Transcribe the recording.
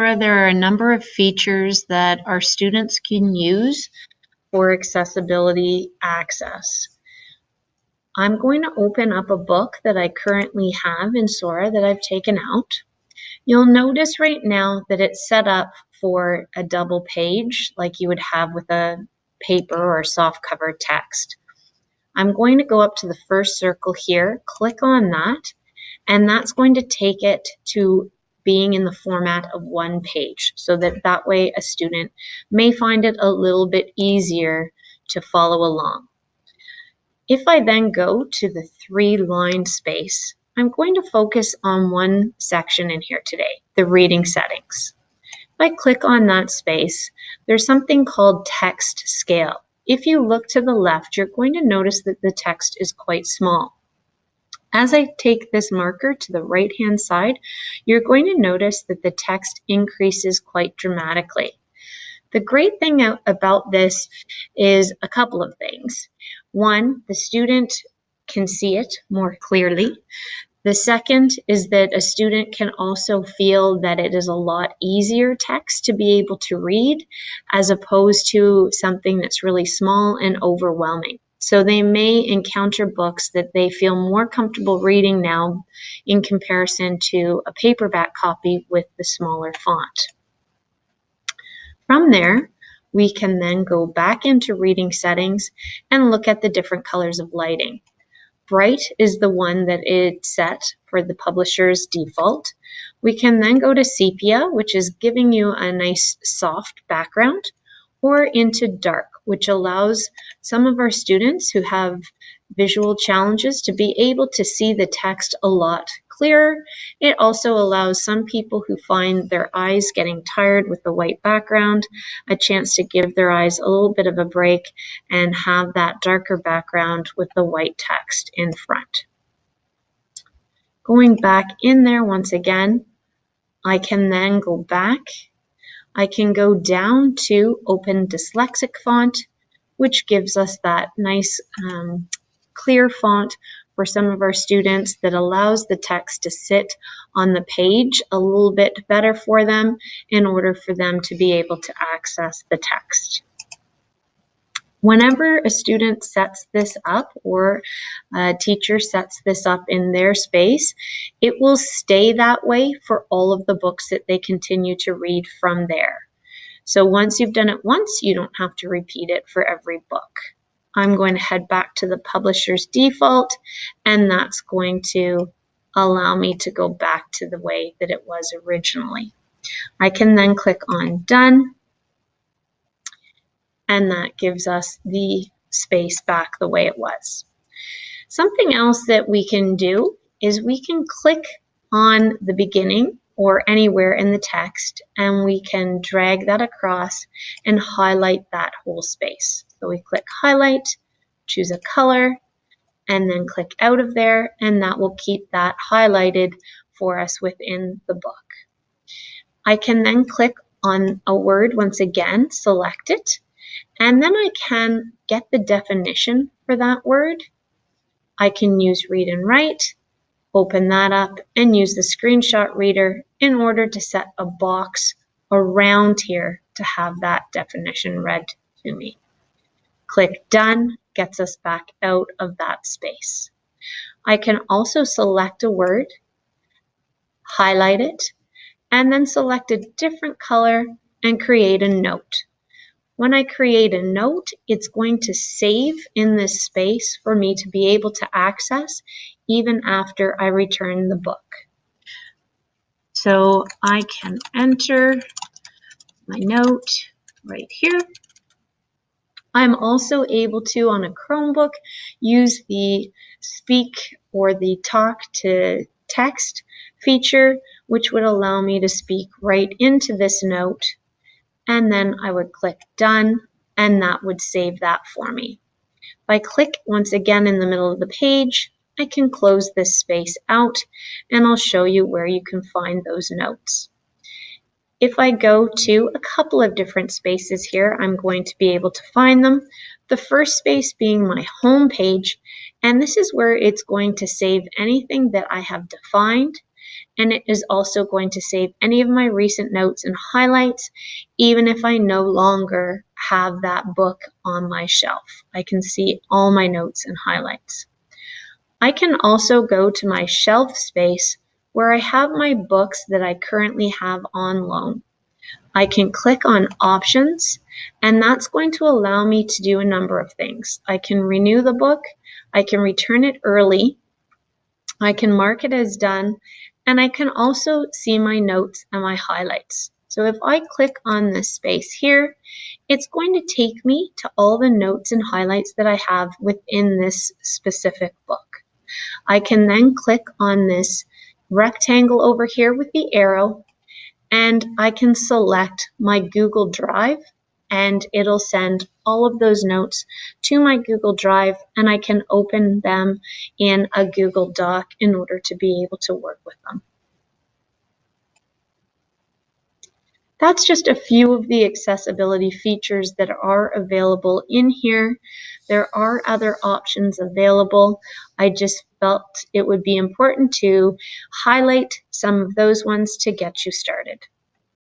Sora, there are a number of features that our students can use for accessibility access. I'm going to open up a book that I currently have in Sora that I've taken out. You'll notice right now that it's set up for a double page like you would have with a paper or soft cover text. I'm going to go up to the first circle here, click on that, and that's going to take it to being in the format of one page so that way a student may find it a little bit easier to follow along. If I then go to the 3-line space, I'm going to focus on one section in here today, the reading settings. If I click on that space, there's something called text scale. If you look to the left, you're going to notice that the text is quite small. As I take this marker to the right-hand side, you're going to notice that the text increases quite dramatically. The great thing about this is a couple of things. One, the student can see it more clearly. The second is that a student can also feel that it is a lot easier text to be able to read as opposed to something that's really small and overwhelming. So they may encounter books that they feel more comfortable reading now in comparison to a paperback copy with the smaller font. From there, we can then go back into reading settings and look at the different colors of lighting. Bright is the one that is set for the publisher's default. We can then go to sepia, which is giving you a nice soft background, or into dark, which allows some of our students who have visual challenges to be able to see the text a lot clearer. It also allows some people who find their eyes getting tired with the white background a chance to give their eyes a little bit of a break and have that darker background with the white text in front. Going back in there once again, I can then go back. I can go down to open Dyslexic Font, which gives us that nice clear font for some of our students that allows the text to sit on the page a little bit better for them in order for them to be able to access the text. Whenever a student sets this up or a teacher sets this up in their space, it will stay that way for all of the books that they continue to read from there. So once you've done it once, you don't have to repeat it for every book. I'm going to head back to the publisher's default, and that's going to allow me to go back to the way that it was originally. I can then click on Done, and that gives us the space back the way it was. Something else that we can do is we can click on the beginning or anywhere in the text, and we can drag that across and highlight that whole space. So we click Highlight, choose a color, and then click out of there, and that will keep that highlighted for us within the book. I can then click on a word once again, select it, and then I can get the definition for that word. I can use Read and Write, open that up, and use the screenshot reader in order to set a box around here to have that definition read to me. Click Done, gets us back out of that space. I can also select a word, highlight it, and then select a different color and create a note. When I create a note, it's going to save in this space for me to be able to access even after I return the book. So I can enter my note right here. I'm also able to, on a Chromebook, use the speak or the talk to text feature, which would allow me to speak right into this note, and then I would click Done, and that would save that for me. If I click once again in the middle of the page, I can close this space out, and I'll show you where you can find those notes. If I go to a couple of different spaces here, I'm going to be able to find them. The first space being my home page, and this is where it's going to save anything that I have defined and it is also going to save any of my recent notes and highlights, even if I no longer have that book on my shelf. I can see all my notes and highlights. I can also go to my shelf space where I have my books that I currently have on loan. I can click on options, and that's going to allow me to do a number of things. I can renew the book, I can return it early, I can mark it as done, and I can also see my notes and my highlights. So if I click on this space here, it's going to take me to all the notes and highlights that I have within this specific book. I can then click on this rectangle over here with the arrow, and I can select my Google Drive, and it'll send all of those notes to my Google Drive, and I can open them in a Google Doc in order to be able to work with them. That's just a few of the accessibility features that are available in here. There are other options available. I just felt it would be important to highlight some of those ones to get you started.